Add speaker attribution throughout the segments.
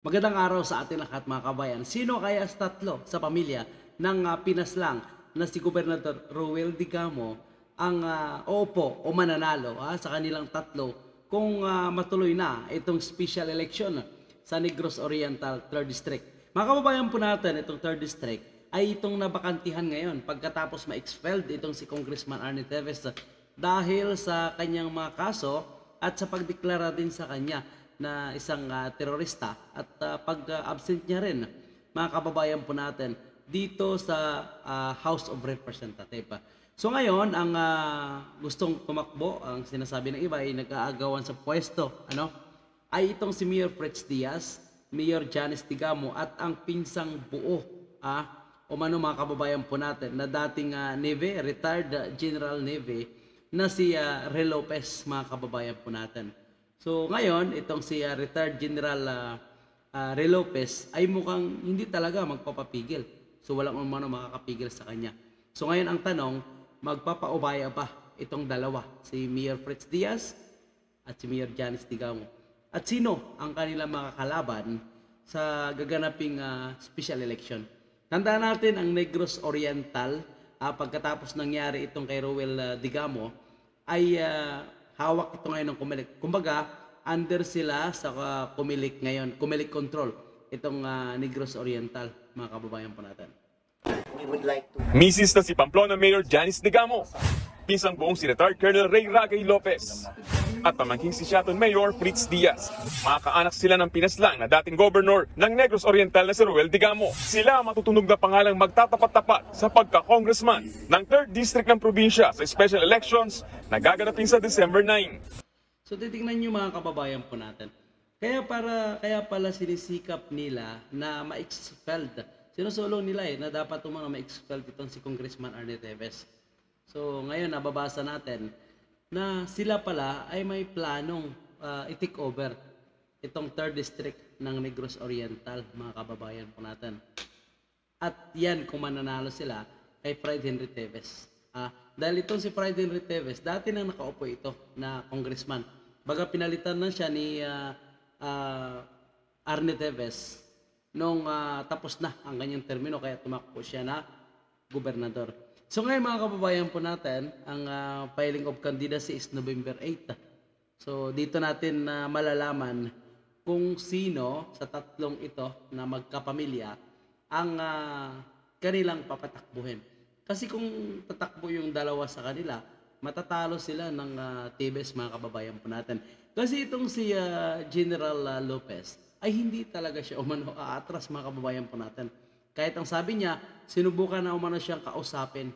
Speaker 1: Magandang araw sa ating lahat mga kabayan. Sino kaya sa tatlo sa pamilya ng pinaslang na si Gobernador Roel Digamo ang uupo o mananalo sa kanilang tatlo kung matuloy na itong special election sa Negros Oriental 3rd District. Mga kababayan po natin, itong 3rd District ay itong nabakantihan ngayon pagkatapos ma-expelled itong si Congressman Arnie Teves dahil sa kanyang mga kaso at sa pagdeklara din sa kanya na isang terorista at pag-absent niya rin, mga kababayan po natin, dito sa House of Representatives. So ngayon, ang gustong tumakbo, ang sinasabi ng iba ay nag-aagawan sa pwesto, ay itong si Mayor Fritz Diaz, Mayor Janice Digamo at ang pinsang buo, mga kababayan po natin, na dating Navy, retired General Navy, na si Re Lopez, mga kababayan po natin. So ngayon, itong si retired General Re Lopez ay mukhang hindi talaga magpapapigil. So walang umano makakapigil sa kanya. So ngayon ang tanong, magpapaubaya ba itong dalawa, si Mayor Fritz Diaz at si Mayor Janice Digamo? At sino ang kanilang mga kalaban sa gaganaping special election? Tandaan natin ang Negros Oriental, pagkatapos nangyari itong kay Roel Digamo, ay hawak ito ngayon ng Comelec. Kumbaga, under sila sa Comelec ngayon, Comelec control, itong Negros Oriental, mga kababayan po natin.
Speaker 2: Misis na si Pamplona Mayor Janice Digamo, pinsang buong si retired Colonel Ray Ragay Lopez, at pamangking si Seattle Mayor Fritz Diaz. Mga kaanak sila ng pinaslang na dating governor ng Negros Oriental na si Roel Digamo. Sila matutunog na pangalang magtatapat-tapat sa pagka-congressman ng 3rd District ng probinsya sa special elections na gaganapin sa December 9.
Speaker 1: So titingnan nyo mga kababayan po natin. Kaya pala sinisikap nila na ma-expelled. Sinusulong nila na dapat ma-expelled itong si Congressman Arnie Teves. So ngayon nababasa natin na sila pala ay may planong i-take over itong 3rd District ng Negros Oriental, mga kababayan po natin. At yan kung mananalo sila kay Fred Henry Teves. Dahil itong si Fred Henry Teves, dati nang nakaupo ito na congressman. Baga pinalitan na siya ni Arnie Teves nung tapos na ang kanyang termino, kaya tumakbo siya na gobernador. So ngayon mga kababayan po natin, ang filing of candidacy is November 8. So dito natin malalaman kung sino sa tatlong ito na magkapamilya ang kanilang papatakbuhin. Kasi kung tatakbo yung dalawa sa kanila, matatalo sila ng Teves, mga kababayan po natin. Kasi itong si General Lopez ay hindi talaga siya aatras, mga kababayan po natin. Kahit ang sabi niya, sinubukan na umano siyang kausapin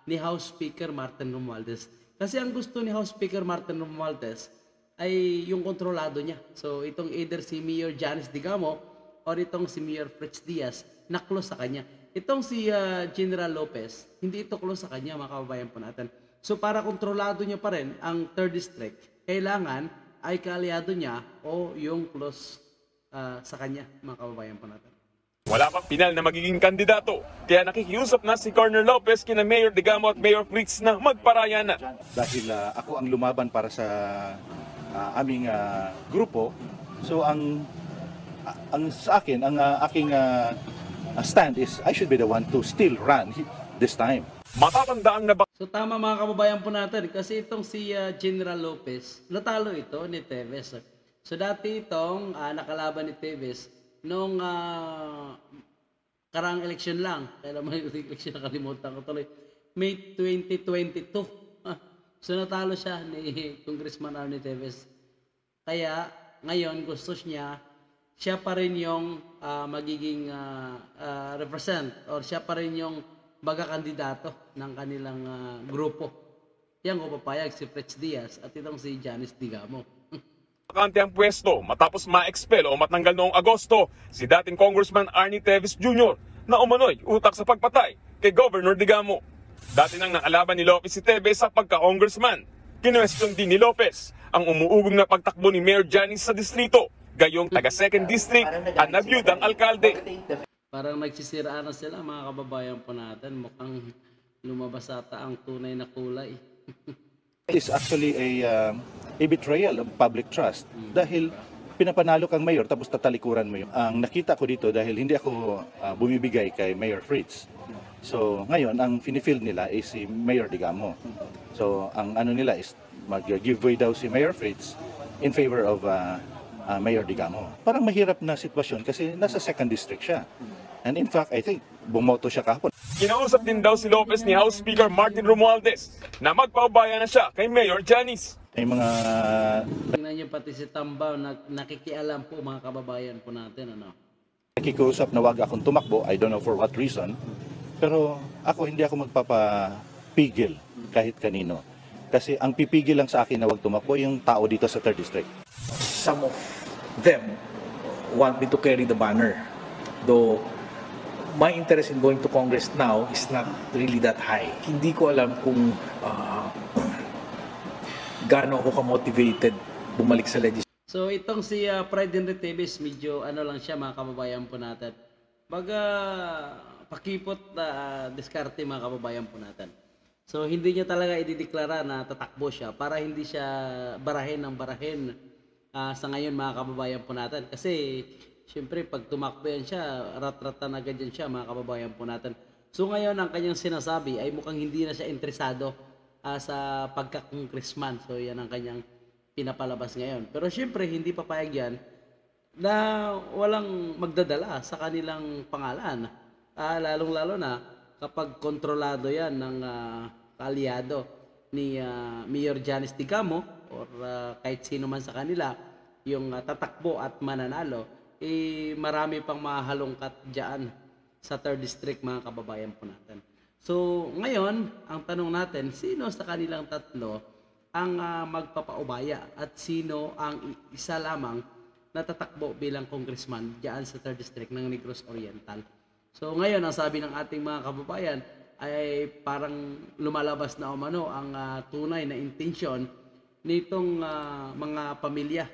Speaker 1: ni House Speaker Martin Romualdez. Kasi ang gusto ni House Speaker Martin Romualdez ay yung kontrolado niya. So itong either si Mayor Janice Digamo or itong si Mayor Fritz Diaz na close sa kanya. Itong si General Lopez, hindi ito close sa kanya, mga kababayan po natin. So para kontrolado niya pa rin ang 3rd District, kailangan ay kaalyado niya o yung close sa kanya, mga kababayan po natin.
Speaker 2: Wala pang pinal na magiging kandidato, kaya nakikiusap na si Colonel Lopez kina Mayor Digamo at Mayor Fritz na magparaya na.
Speaker 3: Dahil ako ang lumaban para sa aming grupo, so sa akin, ang aking stand is I should be the one to still run this time.
Speaker 2: Matatandaan na ba?
Speaker 1: So tama mga kababayan po natin, kasi itong si General Lopez, natalo ito ni Teves. So dati itong nakalaban ni Teves nung karang election lang. Kailan mo yung election, nakalimutan ko tuloy. May 2022. So natalo siya ni Congressman Arnie Teves. Kaya ngayon gusto siya pa rin yung magiging represent, or siya pa rin yung baga kandidato ng kanilang grupo. Yan ko papayag si Fritz Diaz at itong si Janice Digamo.
Speaker 2: Bakante ang pwesto matapos ma-expel o matanggal noong Agosto si dating Congressman Arnie Teves Jr. na umano'y utak sa pagpatay kay Governor Digamo. Dati nang nakalaban ni Lopez si Teves sa pagka-congressman. Kinwestiyon din ni Lopez ang umuugong na pagtakbo ni Mayor Janice sa distrito, gayong taga 2nd District at nabiyudang alkalde.
Speaker 1: Parang nagsisiraan na sila, mga kababayan po natin. Mukhang lumabas ata ang tunay na kulay.
Speaker 3: It's actually a betrayal of public trust dahil pinapanalo kang mayor tapos tatalikuran mo yun. Ang nakita ko dito dahil hindi ako bumibigay kay Mayor Fritz. So ngayon ang finifield nila is si Mayor Digamo. So ang ano nila is mag-giveaway daw si Mayor Fritz in favor of Mayor Digamo. Parang mahirap na sitwasyon kasi nasa 2nd district siya. And in fact, I think bumoto siya kahapon.
Speaker 2: Kinausap din daw si Lopez ni House Speaker Martin Romualdez na magpaubaya na siya kay Mayor Janice.
Speaker 3: May mga
Speaker 1: Tingnan niyo pati si Tambaw na nakikialam po mga kababayan po natin.
Speaker 3: nakikiusap na wag akong tumakbo. I don't know for what reason. Pero ako hindi ako magpapapigil kahit kanino. Kasi ang pipigil lang sa akin na wag tumakbo yung tao dito sa 3rd District.
Speaker 4: Some of them want me to carry the banner. Though my interest in going to Congress now is not really that high. Hindi ko alam kung gaano ako ka-motivated bumalik sa legislature.
Speaker 1: So itong si Fred Henry Tevez, medyo ano lang siya mga kababayan po natin. Baga pakipot na diskarte mga kababayan po natin. So hindi niya talaga idideklara na tatakbo siya para hindi siya barahin ng barahin sa ngayon mga kababayan po natin. Kasi siyempre pag tumakbo yan siya, rat-ratan agad yan siya mga kababayan po natin. So ngayon ang kanyang sinasabi ay mukhang hindi na siya interesado sa pagka-congressman. So yan ang kanyang pinapalabas ngayon. Pero siyempre hindi papayag yan na walang magdadala sa kanilang pangalan. Lalong-lalo na kapag kontrolado yan ng kaalyado ni Mayor Janice Digamo or kahit sino man sa kanila yung tatakbo at mananalo, marami pang mahalongkat dyan sa 3rd District mga kababayan po natin. So ngayon, ang tanong natin, sino sa kanilang tatlo ang magpapaubaya at sino ang isa lamang na tatakbo bilang congressman dyan sa 3rd District ng Negros Oriental. So ngayon, ang sabi ng ating mga kababayan ay parang lumalabas na umano ang tunay na intensyon nitong mga pamilya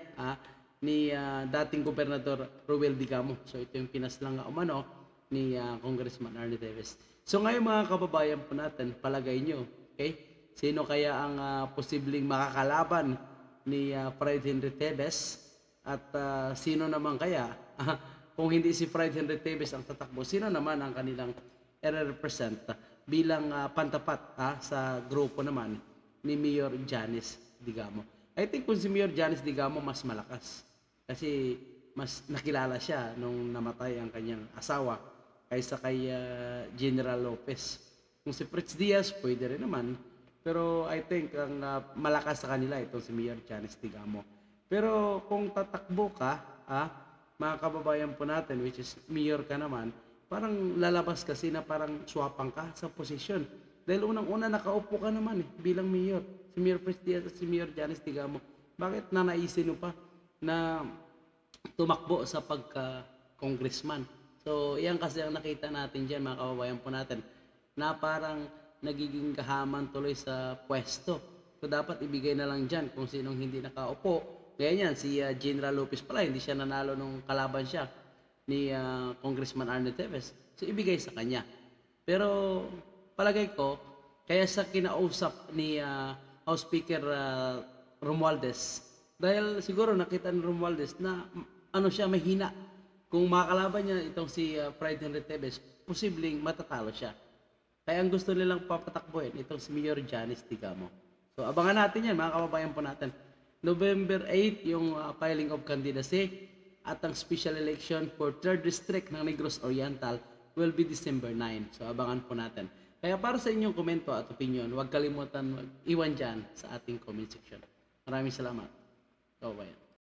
Speaker 1: ni dating Gobernador Roel Digamo. So ito yung pinaslang nga umano ni Congressman Arnie Tevez. So ngayon mga kababayan po natin, palagay nyo, okay? Sino kaya ang posibleng makakalaban ni Fred Henry Tevez? At sino naman kaya, kung hindi si Fred Henry Tevez ang tatakbo, sino naman ang kanilang i-represent bilang pantapat sa grupo naman ni Mayor Janice Digamo? I think kung si Mayor Janice Digamo mas malakas. Kasi mas nakilala siya nung namatay ang kanyang asawa kaysa kay General Lopez. Kung si Fritz Diaz, pwede rin naman. Pero I think ang malakas sa kanila itong si Mayor Janice Digamo. Pero kung tatakbo ka, mga kababayan po natin, which is mayor ka naman, parang lalabas kasi na parang swapang ka sa posisyon. Dahil unang-una nakaupo ka naman bilang mayor. Si Mayor Fritz Diaz at si Mayor Janice Digamo. Bakit nanaisin mo pa na tumakbo sa pagka-congressman? So, yan kasi ang nakita natin dyan, mga kababayan po natin, na parang nagiging kahaman tuloy sa pwesto. So, dapat ibigay na lang dyan kung sinong hindi nakaupo. Kaya yan, si General Lopez pala, hindi siya nanalo nung kalaban siya ni Congressman Arnie Tevez. So, ibigay sa kanya. Pero, palagay ko, kaya sa kinausap ni House Speaker Romualdez, dahil siguro nakita ni Romualdez na ano siya, mahina. Kung makakalaban niya itong si Fred Henry Tevez, posibleng matatalo siya. Kaya ang gusto nilang papatakbuhin itong si Mayor Janice Digamo. So abangan natin yan mga kababayan po natin. November 8 yung filing of candidacy at ang special election for 3rd District ng Negros Oriental will be December 9. So abangan po natin. Kaya para sa inyong komento at opinion, huwag kalimutan mag-iwan dyan sa ating comment section. Maraming salamat. Kababayan.